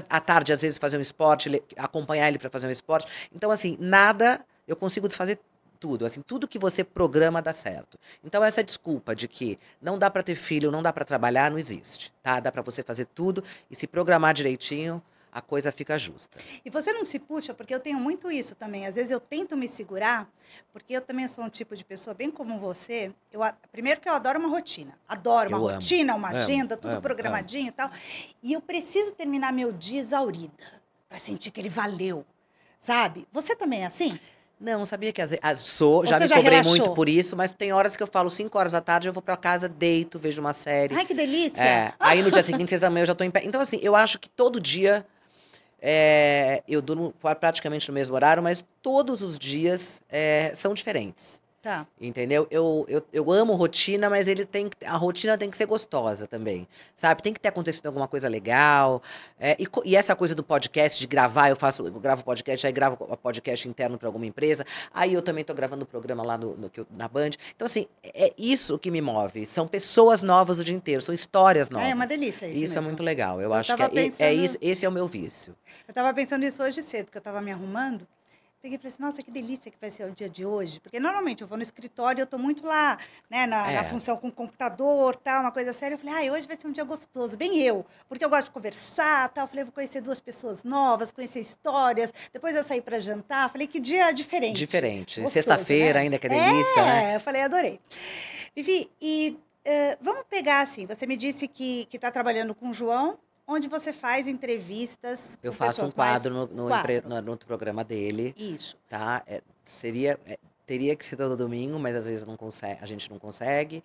À tarde, às vezes, fazer um esporte, acompanhar ele pra fazer um esporte. Então, assim, nada eu consigo fazer tudo. Assim, tudo que você programa dá certo. Então, essa desculpa de que não dá pra ter filho, não dá pra trabalhar, não existe, tá? Dá pra você fazer tudo e se programar direitinho, a coisa fica justa. E você não se puxa, porque eu tenho muito isso também. Às vezes eu tento me segurar, porque eu também sou um tipo de pessoa bem como você. Primeiro que eu adoro uma rotina. Adoro uma rotina, uma agenda, tudo programadinho e tal. E eu preciso terminar meu dia exaurida, para sentir que ele valeu, sabe? Você também é assim? Não, sabia que já me cobrei muito por isso, mas tem horas que eu falo 5 horas da tarde, eu vou pra casa, deito, vejo uma série. Ai, que delícia! Aí no dia seguinte, 6 da manhã, eu já tô em pé. Então, assim, eu acho que todo dia eu durmo praticamente no mesmo horário, mas todos os dias são diferentes. Tá. Entendeu? Eu amo rotina, mas a rotina tem que ser gostosa também, sabe? Tem que ter acontecido alguma coisa legal. E essa coisa do podcast, de gravar, eu gravo podcast, aí gravo podcast interno para alguma empresa. Aí eu também tô gravando o programa lá na Band. Então, assim, é isso que me move. São pessoas novas o dia inteiro, são histórias novas. É uma delícia isso Isso mesmo. É muito legal. Eu acho que esse é o meu vício. Eu tava pensando isso hoje cedo, que eu tava me arrumando. Peguei e falei assim, nossa, que delícia que vai ser o dia de hoje. Porque normalmente eu vou no escritório e eu tô muito lá, né, na função com o computador, tal, uma coisa séria. Eu falei, hoje vai ser um dia gostoso, bem eu. Porque eu gosto de conversar, tal. Eu falei, vou conhecer 2 pessoas novas, conhecer histórias. Depois eu saí para jantar. Falei, que dia diferente. Diferente. Sexta-feira, né? Ainda, que delícia, né? Eu falei, adorei. Vivi, vamos pegar assim, você me disse que está trabalhando com o João, onde você faz entrevistas. Eu faço um quadro no programa dele. Isso. Tá? Teria que ser todo domingo, mas às vezes a gente não consegue.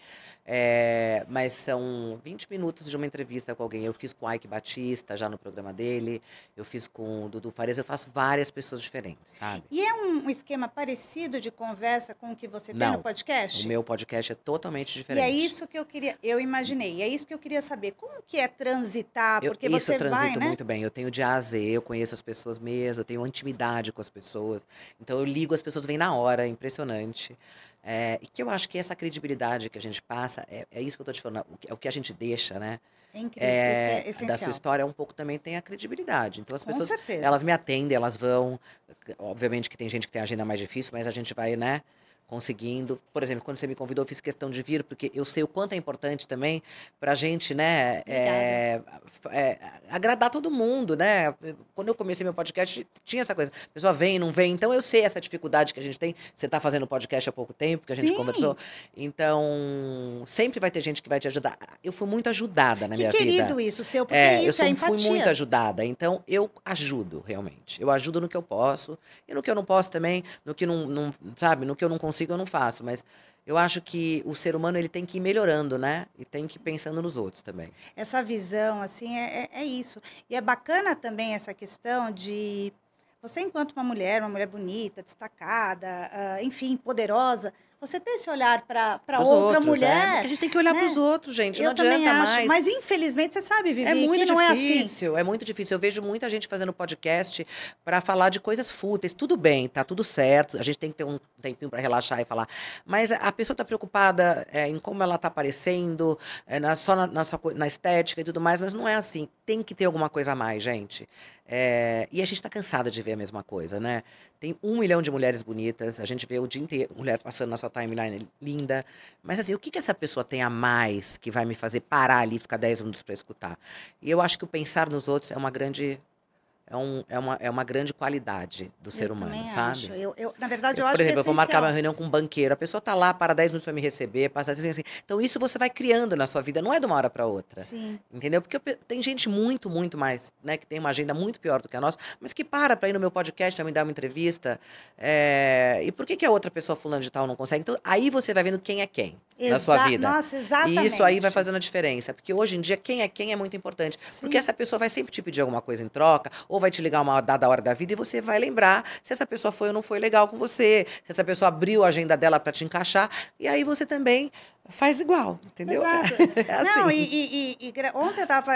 Mas são 20 minutos de uma entrevista com alguém. Eu fiz com o Ike Batista, já no programa dele. Eu fiz com o Dudu Farias. Eu faço várias pessoas diferentes, sabe? E é um esquema parecido de conversa com o que você tem no podcast? O meu podcast é totalmente diferente. E é isso que eu imaginei. É isso que eu queria saber. Como que é transitar? Porque você eu transito né? muito bem. Eu tenho de A a Z, eu conheço as pessoas mesmo, eu tenho intimidade com as pessoas. Então eu ligo, as pessoas vêm na hora, é impressionante. E que eu acho que essa credibilidade que a gente passa, é isso que eu tô te falando, é o que a gente deixa, né? É incrível, isso é Da sua essencial. história um pouco também tem a credibilidade. Então as Com pessoas, certeza. elas me atendem, elas vão. Obviamente que tem gente que tem agenda mais difícil, mas a gente vai, né? Conseguindo. Por exemplo, quando você me convidou, eu fiz questão de vir, porque eu sei o quanto é importante também para a gente, né? Obrigada. Agradar todo mundo, né? Quando eu comecei meu podcast, tinha essa coisa. A pessoa vem, não vem. Então eu sei essa dificuldade que a gente tem. Você está fazendo podcast há pouco tempo, que a gente conversou. Sim, Então, sempre vai ter gente que vai te ajudar. Eu fui muito ajudada na que minha vida. querido isso seu, porque Eu isso é fui muito empatia. ajudada, então eu ajudo realmente. Eu ajudo no que eu posso, e no que eu não posso também, no que sabe, no que eu não consigo, eu não faço. Mas eu acho que o ser humano ele tem que ir melhorando, né? E tem que ir pensando nos outros também. Essa visão, assim, é isso. E é bacana também essa questão de você, enquanto uma mulher bonita, destacada, enfim, poderosa, você ter esse olhar para Pros outra outros, porque mulher, a gente tem que olhar para os né? outros, gente, não Eu também adianta acho. mais. Mas, infelizmente, você sabe, É Vivi, que muito não é assim. difícil, é muito difícil. Eu vejo muita gente fazendo podcast para falar de coisas fúteis. Tudo bem, tá tudo certo. A gente tem que ter um tempinho para relaxar e falar. Mas a pessoa está preocupada em como ela está aparecendo, só na estética e tudo mais, mas não é assim. Tem que ter alguma coisa a mais, gente. E a gente está cansada de ver a mesma coisa, né? Tem 1 milhão de mulheres bonitas, a gente vê o dia inteiro mulher passando na sua timeline linda. Mas assim, o que essa pessoa tem a mais que vai me fazer parar ali e ficar 10 minutos para escutar? E eu acho que o pensar nos outros é uma grande, é uma grande qualidade do Eu ser humano, também acho. sabe? Na verdade, eu Por acho que é exemplo, eu vou marcar uma essencial. reunião com um banqueiro, a pessoa está lá para 10 minutos para me receber, passa assim. Então, isso você vai criando na sua vida, não é de uma hora para outra. Sim, Entendeu? Porque tem gente muito, muito mais, né, que tem uma agenda muito pior do que a nossa, mas que para ir no meu podcast, para me dar uma entrevista. E por que a outra pessoa fulana de tal não consegue? Então, aí você vai vendo quem é quem na sua vida. nossa, E isso aí vai exatamente. fazendo a diferença. Porque hoje em dia, quem é muito importante. Porque Sim. essa pessoa vai sempre te pedir alguma coisa em troca, ou vai te ligar uma dada hora da vida e você vai lembrar se essa pessoa foi ou não foi legal com você, se essa pessoa abriu a agenda dela para te encaixar, e aí você também faz igual, entendeu? Exato. É Não, assim. ontem eu estava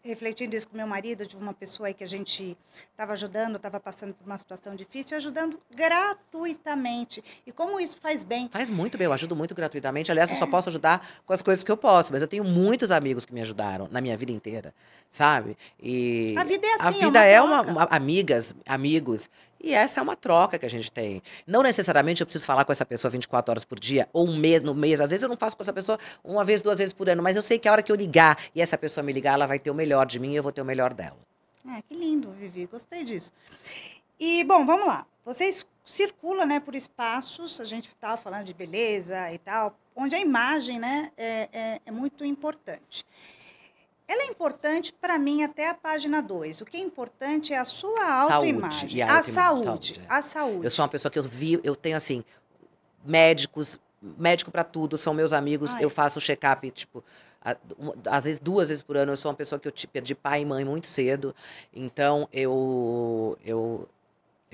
refletindo isso com meu marido, de uma pessoa aí que a gente estava ajudando, estava passando por uma situação difícil, ajudando gratuitamente. E como isso faz bem. Faz muito bem, eu ajudo muito gratuitamente. Aliás, eu só posso ajudar com as coisas que eu posso, mas eu tenho muitos amigos que me ajudaram na minha vida inteira, sabe? A E vida é a assim, é vida uma é troca. amigas, amigos, e essa é uma troca que a gente tem. Não necessariamente eu preciso falar com essa pessoa 24 horas por dia, ou no mês. Às vezes eu não faço com essa pessoa uma vez, 2 vezes por ano, mas eu sei que a hora que eu ligar e essa pessoa me ligar, ela vai ter o melhor de mim e eu vou ter o melhor dela. Que lindo, Vivi, gostei disso. E, bom, vamos lá. Vocês circulam, né, por espaços, a gente estava falando de beleza e tal, onde a imagem, né, é muito importante. Ela é importante para mim até a página 2. O que é importante é a sua Saúde autoimagem, e a a autoimagem. saúde, Saúde. a Eu sou saúde. uma pessoa que eu tenho assim, médico para tudo, são meus amigos, eu Ai, faço check-up, tipo, às vezes 2 vezes por ano. Eu sou uma pessoa que perdi pai e mãe muito cedo, então eu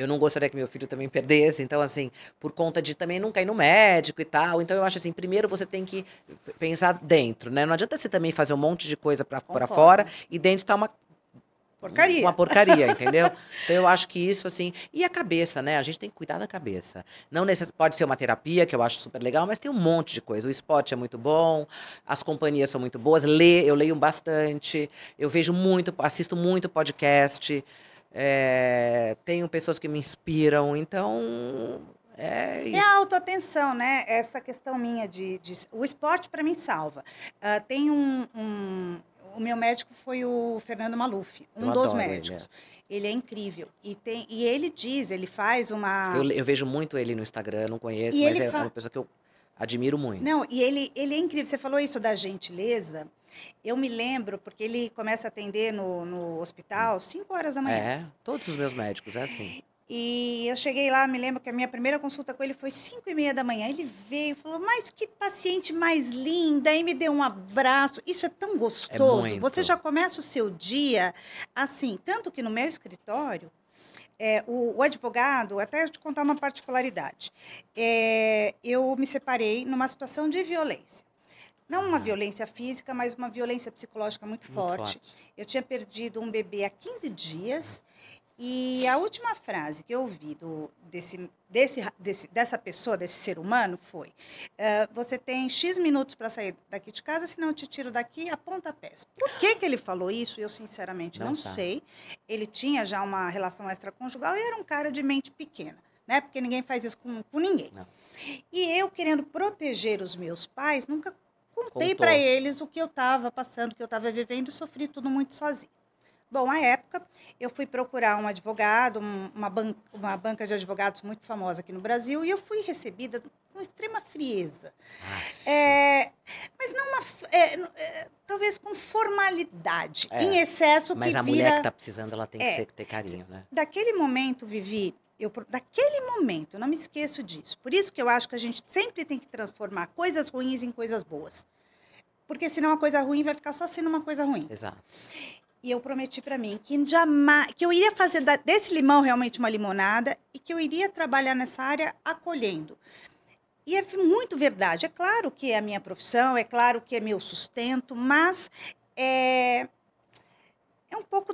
não gostaria que meu filho também perdesse, então assim, por conta de também não cair no médico e tal. Então eu acho assim, primeiro você tem que pensar dentro, né? Não adianta você também fazer um monte de coisa para fora concordo. e dentro tá uma Porcaria. porcaria, entendeu? Então eu acho que isso, assim. E a cabeça, né? A gente tem que cuidar da cabeça. Não pode ser uma terapia, que eu acho super legal, mas tem um monte de coisa. O esporte é muito bom, as companhias são muito boas. Eu leio bastante, eu vejo muito, assisto muito podcast, tenho pessoas que me inspiram, então. É É a isso. autoatenção, né? Essa questão minha o esporte para mim salva. Tem o meu médico foi o Fernando Maluf, Eu um dos adoro ele. médicos. Ele é incrível e ele diz, ele faz uma Eu vejo muito ele no Instagram, não e conheço, mas ele é fa... uma pessoa que eu admiro muito. Não, e ele é incrível. Você falou isso da gentileza. Eu me lembro porque ele começa a atender no hospital 5 horas da manhã. Todos os meus médicos, é assim. E eu cheguei lá, me lembro que a minha primeira consulta com ele foi 5:30 da manhã. Ele veio e falou, mas que paciente mais linda, aí me deu um abraço. Isso é tão É gostoso. Você muito. já começa o seu dia assim. Tanto que no meu escritório, o advogado, até eu te contar uma particularidade. Eu me separei numa situação de violência. Não uma Ah, violência física, mas uma violência psicológica muito muito forte. forte. Eu tinha perdido um bebê há 15 dias E a última frase que eu ouvi dessa pessoa, desse ser humano, foi: você tem X minutos para sair daqui de casa, senão eu te tiro daqui a pontapés. Por que que ele falou isso? Eu, sinceramente, Não não sabe. sei. Ele tinha já uma relação extraconjugal e era um cara de mente pequena, né? Porque ninguém faz isso com ninguém. Não. E eu, querendo proteger os meus pais, nunca contei para Contou. eles o que eu estava passando, o que eu estava vivendo, e sofri tudo muito sozinha. Bom, à época, eu fui procurar um advogado, uma banca de advogados muito famosa aqui no Brasil, e eu fui recebida com extrema frieza. Aff. É, mas não talvez com formalidade, em É. excesso, que Mas a mulher que vira... tá precisando, ela tem que É, ter carinho, né? daquele momento, Vivi, daquele momento, eu não me esqueço disso. Por isso que eu acho que a gente sempre tem que transformar coisas ruins em coisas boas. Porque senão a coisa ruim vai ficar só sendo uma coisa ruim. Exato. E eu prometi para mim que jamais, que eu iria fazer desse limão realmente uma limonada e que eu iria trabalhar nessa área acolhendo. E é muito verdade. É claro que é a minha profissão, é claro que é meu sustento, mas é um pouco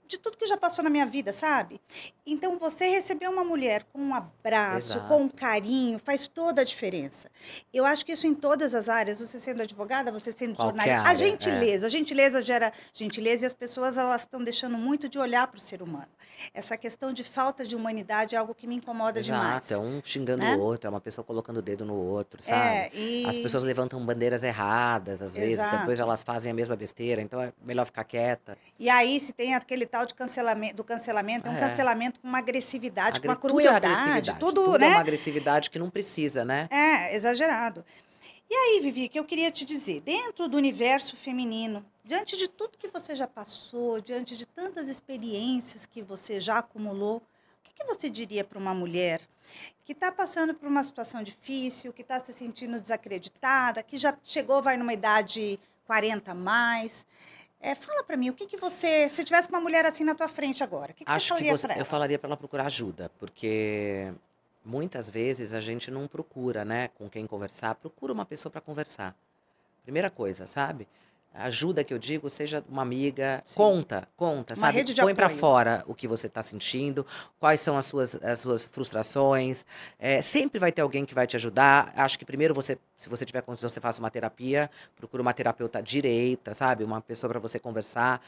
de tudo que já passou na minha vida, sabe? Então, você receber uma mulher com um abraço, com um Exato. carinho, faz toda a diferença. Eu acho que isso em todas as áreas, você sendo advogada, você sendo Qualquer jornalista, área. É. a gentileza gera gentileza e as pessoas elas estão deixando muito de olhar para o ser humano. Essa questão de falta de humanidade é algo que me incomoda Exato, é demais, um xingando o né? outro, é uma pessoa colocando o dedo no outro, sabe? É, As pessoas levantam bandeiras erradas, às vezes, depois exato. elas fazem a mesma besteira, então é melhor ficar quieta. E aí, se tem aquele tal de cancelamento, é um É, cancelamento com uma agressividade, com uma tudo é crueldade, agressividade, tudo, tudo é uma né? agressividade que não precisa, né? É, exagerado. E aí, Vivi, que eu queria te dizer, dentro do universo feminino, diante de tudo que você já passou, diante de tantas experiências que você já acumulou, o que que você diria para uma mulher que está passando por uma situação difícil, que está se sentindo desacreditada, que já chegou, vai numa idade 40 a mais? Fala para mim, o que que você, se tivesse uma mulher assim na tua frente agora, o que que você Acho que falaria para eu ela? falaria para ela procurar ajuda, porque muitas vezes a gente não procura, né, com quem conversar, procura uma pessoa para conversar. Primeira coisa, sabe? Ajuda que eu digo, seja uma amiga, Sim, conta, uma sabe? rede de Põe pra apoio. fora o que você tá sentindo, quais são as suas frustrações. Sempre vai ter alguém que vai te ajudar. Acho que primeiro você, se você tiver condição, você faça uma terapia, procura uma terapeuta direita, sabe? Uma pessoa para você conversar,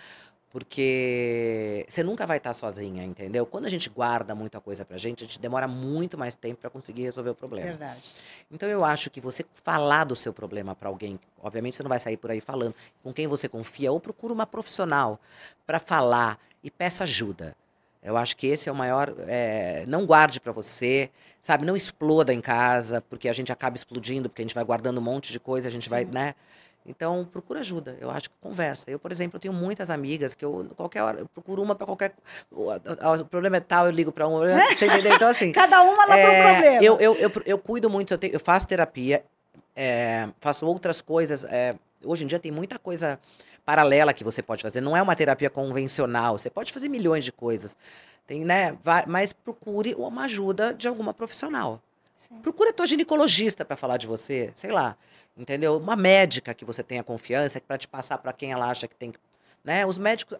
porque você nunca vai estar sozinha, entendeu? Quando a gente guarda muita coisa pra gente, a gente demora muito mais tempo para conseguir resolver o problema. Verdade. Então eu acho que você falar do seu problema para alguém, obviamente você não vai sair por aí falando, com quem você confia, ou procura uma profissional para falar e peça ajuda. Eu acho que esse é o maior. Não guarde para você, sabe? Não exploda em casa, porque a gente acaba explodindo, porque a gente vai guardando um monte de coisa, a gente vai, Sim. né? Então, procura ajuda. Eu acho que conversa. Eu, por exemplo, eu tenho muitas amigas que eu, qualquer hora, eu procuro uma para qualquer. O problema é tal, eu ligo para uma. Você entendeu? Então, assim, Cada uma lá para um problema. eu cuido muito, eu faço terapia, faço outras coisas. Hoje em dia tem muita coisa paralela que você pode fazer. Não é uma terapia convencional. Você pode fazer milhões de coisas. Tem, né? Mas procure uma ajuda de alguma profissional. Sim. Procura a tua ginecologista para falar de você, sei lá. Entendeu? Uma médica que você tenha confiança para te passar para quem ela acha que tem que. Né?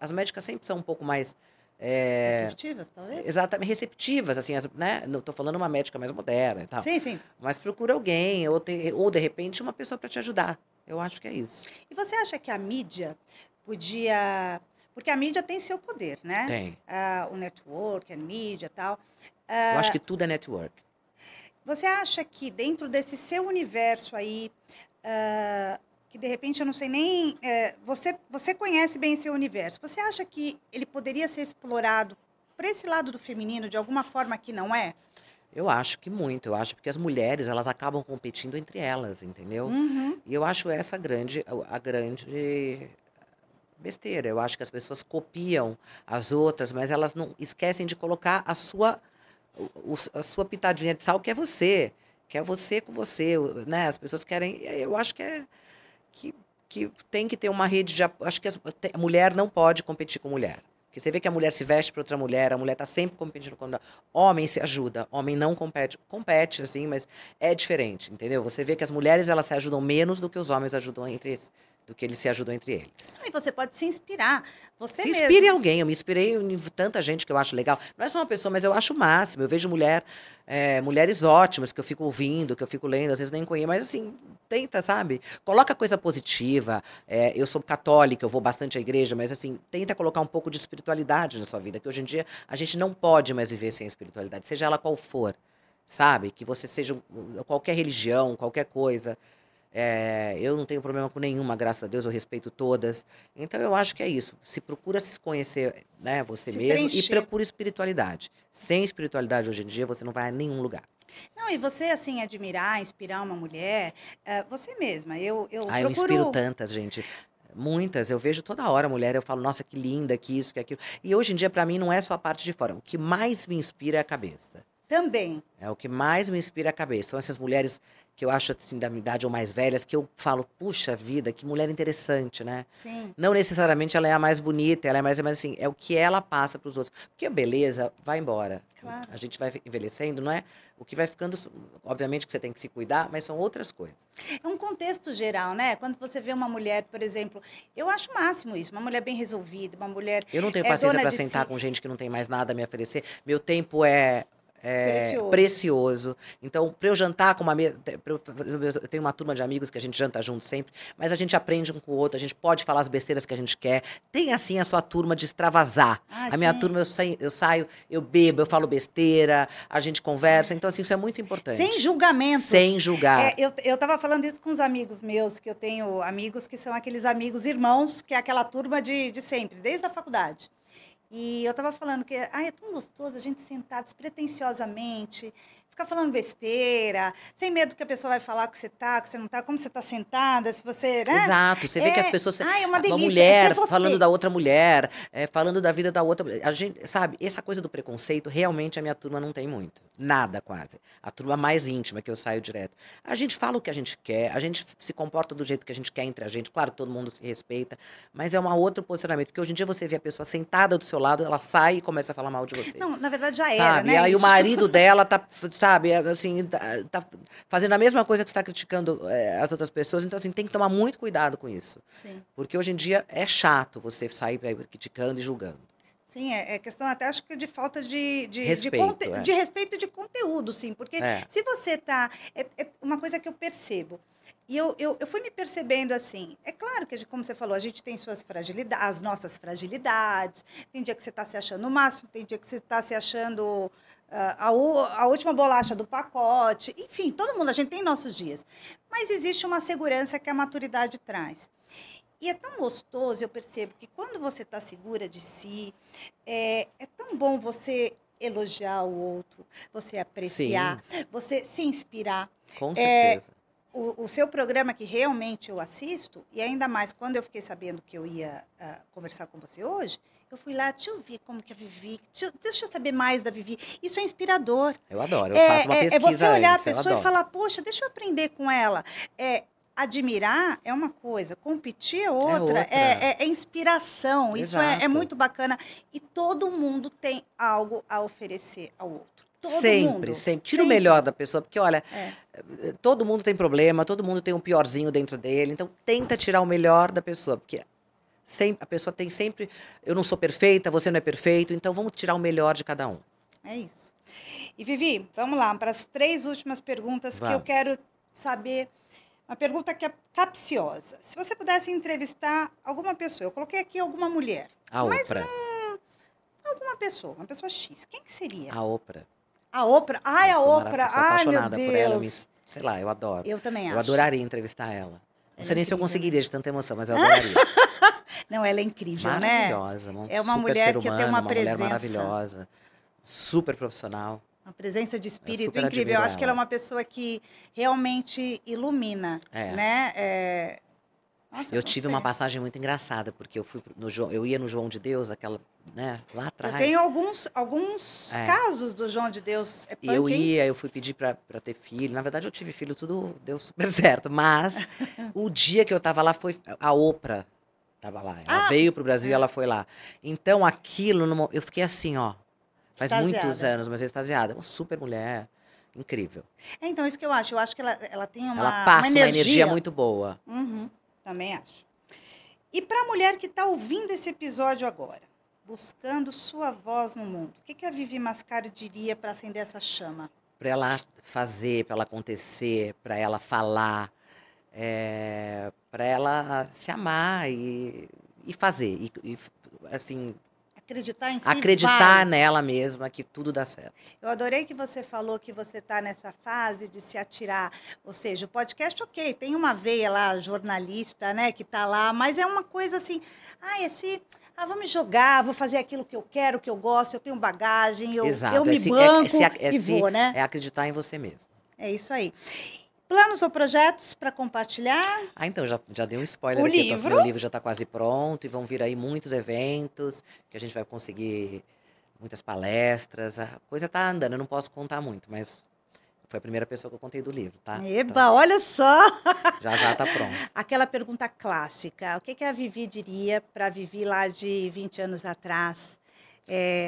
As médicas sempre são um pouco mais. Receptivas, talvez? Exatamente, receptivas, assim, né? Não tô falando uma médica mais moderna e tal. Sim, sim. Mas procura alguém, ou de repente uma pessoa para te ajudar. Eu acho que é isso. E você acha que a mídia podia... Porque a mídia tem seu poder, né? Tem. O network, a mídia e tal. Eu acho que tudo é network. Você acha que dentro desse seu universo aí, que de repente eu não sei nem... você conhece bem seu universo. Você acha que ele poderia ser explorado por esse lado do feminino de alguma forma que não é? Eu acho que muito. Eu acho porque as mulheres, elas acabam competindo entre elas, entendeu? Uhum. E eu acho essa a grande besteira. Eu acho que as pessoas copiam as outras, mas elas não esquecem de colocar a sua pitadinha de sal, que é você com você, né? As pessoas querem, eu acho que, que tem que ter uma rede de acho que a mulher não pode competir com mulher. Porque você vê que a mulher se veste para outra mulher, a mulher está sempre competindo com a homem se ajuda, homem não compete assim, mas é diferente, entendeu? Você vê que as mulheres elas se ajudam menos do que os homens ajudam entre do que eles se ajudam entre eles. E você pode se inspirar. Você Se mesmo. inspire em alguém. Eu me inspirei em tanta gente que eu acho legal. Não é só uma pessoa, mas eu acho o máximo. Eu vejo mulheres ótimas que eu fico ouvindo, que eu fico lendo, às vezes nem conheço, mas assim, tenta, sabe? Coloca coisa positiva. Eu sou católica, eu vou bastante à igreja, mas assim, tenta colocar um pouco de espiritualidade na sua vida, que hoje em dia a gente não pode mais viver sem espiritualidade, seja ela qual for, sabe? Que você seja qualquer religião, qualquer coisa. Eu não tenho problema com nenhuma, graças a Deus, eu respeito todas. Então eu acho que é isso. Se procura se conhecer, né, você Se mesmo e preencher. procura espiritualidade. Sem espiritualidade hoje em dia você não vai a nenhum lugar. Não, e você, assim, admirar, inspirar uma mulher, você mesma. Eu Ah, eu inspiro procuro tantas, gente. Muitas, eu vejo toda hora mulher, eu falo, nossa, que linda, que isso, que aquilo. E hoje em dia, pra mim, não é só a parte de fora. O que mais me inspira é a cabeça. também. É o que mais me inspira a cabeça. São essas mulheres que eu acho assim, da minha idade ou mais velhas, que eu falo, puxa vida, que mulher interessante, né? Sim. Não necessariamente ela é a mais bonita, ela é mais, mas assim, é o que ela passa para os outros. Porque a beleza vai embora. Claro. A gente vai envelhecendo, não é? O que vai ficando, obviamente que você tem que se cuidar, mas são outras coisas. É um contexto geral, né? Quando você vê uma mulher, por exemplo, eu acho o máximo isso, uma mulher bem resolvida, uma mulher Eu não tenho paciência dona para de sentar si. com gente que não tem mais nada a me oferecer. Meu tempo é Precioso. precioso. Então, para eu jantar com uma mesa. Eu tenho uma turma de amigos que a gente janta junto sempre, mas a gente aprende um com o outro, a gente pode falar as besteiras que a gente quer. Tem, assim, a sua turma de extravasar. Ah, A minha sim. turma, eu saio, eu bebo, eu falo besteira, a gente conversa. Então, assim, isso é muito importante. Sem julgamentos. Sem julgar. Eu estava falando isso com os amigos meus, que eu tenho amigos que são aqueles amigos irmãos, que é aquela turma de sempre, desde a faculdade. E eu estava falando que é tão gostoso a gente sentar despretensiosamente, ficar falando besteira, sem medo que a pessoa vai falar que você não está, como você está sentada, se você, né? Exato, você vê que as pessoas. É uma delícia, mulher ser você. falando da outra mulher, falando da vida da outra. A gente, sabe, essa coisa do preconceito, realmente a minha turma não tem muito. Nada, quase. A turma mais íntima, que eu saio direto. A gente fala o que a gente quer, a gente se comporta do jeito que a gente quer entre a gente. Claro que todo mundo se respeita, mas é um outro posicionamento. Porque hoje em dia você vê a pessoa sentada do seu lado, ela sai e começa a falar mal de você. Não, na verdade já era, Sabe? né? E aí o isso? marido dela tá, sabe, assim, tá fazendo a mesma coisa que você está criticando as outras pessoas. Então, assim, tem que tomar muito cuidado com isso. Sim. Porque hoje em dia é chato você sair criticando e julgando. Sim, é questão até, acho que de falta de Respeito, de respeito e de conteúdo, sim. Porque É. se você está... É uma coisa que eu percebo. E eu fui me percebendo assim. É claro que, como você falou, a gente tem suas fragilidades, as nossas fragilidades. Tem dia que você está se achando o máximo, tem dia que você está se achando a última bolacha do pacote. Enfim, todo mundo, a gente tem nossos dias. Mas existe uma segurança que a maturidade traz. E é tão gostoso, eu percebo, que quando você está segura de si, é tão bom você elogiar o outro, você apreciar, você se inspirar. Com certeza. O seu programa, que realmente eu assisto, e ainda mais quando eu fiquei sabendo que eu ia conversar com você hoje, eu fui lá, deixa eu ver como que é a Vivi, deixa eu saber mais da Vivi. Isso é inspirador. Eu adoro, eu faço uma pesquisa É você olhar antes, a eu pessoa e adoro. falar, poxa, deixa eu aprender com ela. Admirar é uma coisa, competir é outra, outra. é inspiração. Isso é Exato. muito bacana. E todo mundo tem algo a oferecer ao outro. Todo Sempre, mundo. sempre. Tira o melhor da pessoa, porque, olha, É. todo mundo tem problema, todo mundo tem um piorzinho dentro dele. Então, tenta tirar o melhor da pessoa, porque a pessoa tem sempre... Eu não sou perfeita, você não é perfeito, então vamos tirar o melhor de cada um. É isso. E, Vivi, vamos lá para as 3 últimas perguntas que eu Vamos. quero saber. Uma pergunta que é capciosa. Se você pudesse entrevistar alguma pessoa, eu coloquei aqui alguma mulher, A mas Oprah. alguma pessoa, uma pessoa X, quem que seria? A Oprah. A Oprah? Ai, a Eu sou Oprah. sou Ai, meu apaixonada por ela. Deus. Sei lá, eu adoro. Eu também Eu acho. adoraria entrevistar ela. Não Ela sei é nem se eu incrível. conseguiria de tanta emoção, mas eu adoraria. Não, ela é incrível, né? Maravilhosa. É uma super mulher ser que tem humano, uma mulher presença. maravilhosa. Super profissional. Uma presença de espírito super incrível. Eu admiro acho que ela é ela. uma pessoa que realmente ilumina, É. né? Nossa, Eu não tive sei. uma passagem muito engraçada, porque eu ia no João de Deus, aquela, né, lá atrás. Eu tenho alguns É. casos do João de Deus. É E eu punk, hein? eu fui pedir pra ter filho. Na verdade, eu tive filho, tudo deu super certo. Mas o dia que eu tava lá foi a Oprah. Tava lá. Ela veio pro Brasil e ela foi lá. Então, aquilo, eu fiquei assim, ó. Faz muitos Extasiada. anos, mas extasiada. Uma super mulher. Incrível. Então, isso que eu acho. Eu acho que ela tem Ela uma passa uma energia energia muito boa. Uhum, também acho. E para a mulher que está ouvindo esse episódio agora, buscando sua voz no mundo, o que que a Vivi Mascaro diria para acender essa chama? Para ela fazer, para ela acontecer, para ela falar, para ela se amar e fazer. Assim, Acreditar em si, acreditar vai. nela mesma que tudo dá certo. Eu adorei que você falou que você está nessa fase de se atirar. Ou seja, o podcast, ok, tem uma veia lá, jornalista, né, que está lá, mas é uma coisa assim, vou me jogar, vou fazer aquilo que eu quero, que eu gosto, eu tenho bagagem, eu Exato. me banco e vou, né? É acreditar em você mesmo. É isso aí. Planos ou projetos para compartilhar? Então, já dei um spoiler O aqui. livro? Meu livro já está quase pronto e vão vir aí muitos eventos, que a gente vai conseguir muitas palestras. A coisa está andando, eu não posso contar muito, mas foi a primeira pessoa que eu contei do livro, tá? Eba, olha só! Já está pronto. Aquela pergunta clássica, o que que a Vivi diria para a Vivi lá de 20 anos atrás?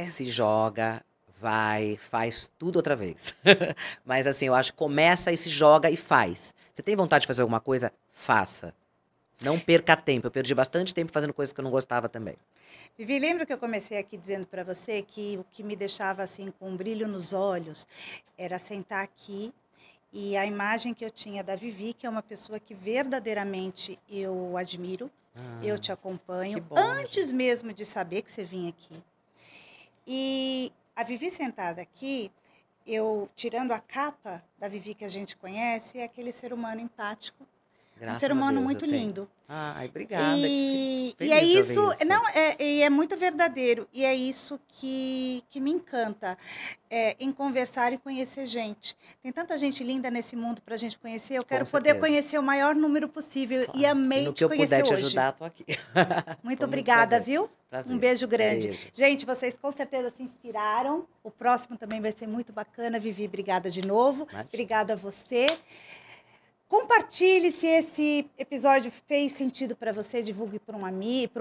Se joga, vai, faz tudo outra vez. Mas assim, eu acho que começa e se joga e faz. Você tem vontade de fazer alguma coisa? Faça. Não perca tempo. Eu perdi bastante tempo fazendo coisas que eu não gostava também. Vivi, lembra que eu comecei aqui dizendo para você que o que me deixava assim com um brilho nos olhos era sentar aqui e a imagem que eu tinha da Vivi, que é uma pessoa que verdadeiramente eu admiro, eu te Que acompanho, bom, antes mesmo de saber que você vinha aqui. E a Vivi sentada aqui, eu tirando a capa da Vivi que a gente conhece, é aquele ser humano empático, um graças ser a humano Deus muito eu tenho. lindo. Ai, obrigada. E Feliz é de ouvir isso, isso. não, e é muito verdadeiro, e é isso que me encanta, em conversar e conhecer gente. Tem tanta gente linda nesse mundo para a gente conhecer, eu quero poder certeza. conhecer o maior número possível, e Claro. E amei no te que eu conhecer puder te hoje. ajudar, tô aqui. Muito Foi obrigada, prazer. viu? Prazer. Um beijo grande. Beijo. Gente, vocês com certeza se inspiraram. O próximo também vai ser muito bacana. Vivi, obrigada de novo. Imagina. Obrigada a você. Compartilhe se esse episódio fez sentido para você, divulgue para um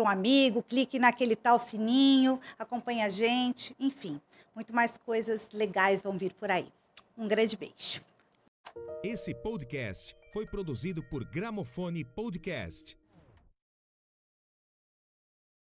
amigo, clique naquele tal sininho, acompanhe a gente, enfim, muito mais coisas legais vão vir por aí. Um grande beijo. Esse podcast foi produzido por Gramofone Podcast.